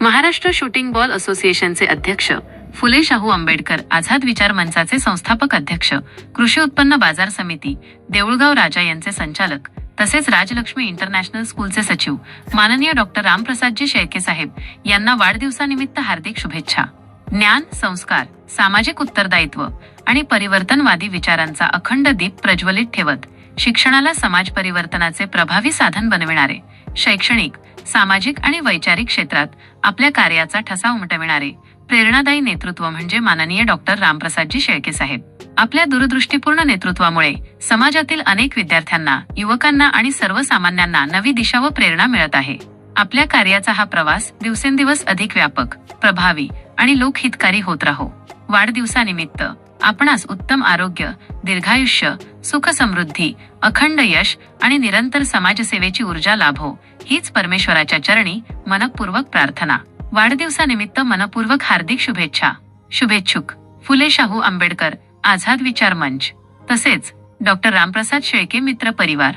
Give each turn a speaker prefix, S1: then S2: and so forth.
S1: Maharashtra shooting ball असोसिएशनचे अध्यक्ष, फुले शाहू आंबेडकर आझाद विचार मंचाचे संस्थापक अध्यक्ष, कृषी उत्पन्न बाजार समिती, देऊळगाव राजा यांचे संचालक, तसेच राजलक्ष्मी इंटरनॅशनल स्कूलचे सचिव माननीय डॉक्टर रामप्रसादजी शेळके साहेब यांना वाढदिवसानिमित्त हार्दिक शुभेच्छा. ज्ञान, संस्कार, सामाजिक उत्तरदायित्व आणि परिवर्तनवादी विचारांचा अखंड दीप प्रज्वलित ठेवत शिक्षणाला समाज परिवर्तनाचे प्रभावी साधन बनविणारे, शैक्षणिक, सामाजिक आणि वैचारिक क्षेत्रात आपल्या कार्याचा ठसा उमटविणारे प्रेरणादायी नेतृत्व म्हणजे माननीय डॉक्टर रामप्रसादजी शेळके साहेब. आपल्या दूरदृष्टीपूर्ण नेतृत्वामुळे समाजातील अनेक विद्यार्थ्यांना, युवकांना आणि सर्वसामान्यांना नवी दिशा व प्रेरणा मिळत आहे. आपल्या कार्याचा हा प्रवास दिवसेंदिवस अधिक व्यापक, प्रभावी आणि लोकहितकारी होत राहो. वाढदिवसानिमित्त आपणास उत्तम आरोग्य, दीर्घायुष्य, सुख समृद्धी, अखंड यश आणि निरंतर समाजसेवेची ऊर्जा लाभो, हीच परमेश्वराच्या चरणी मनपूर्वक प्रार्थना. वाढदिवसानिमित्त मनपूर्वक हार्दिक शुभेच्छा. शुभेच्छुक फुले शाहू आंबेडकर आझाद विचार मंच तसेच डॉक्टर रामप्रसाद शेळके मित्र परिवार.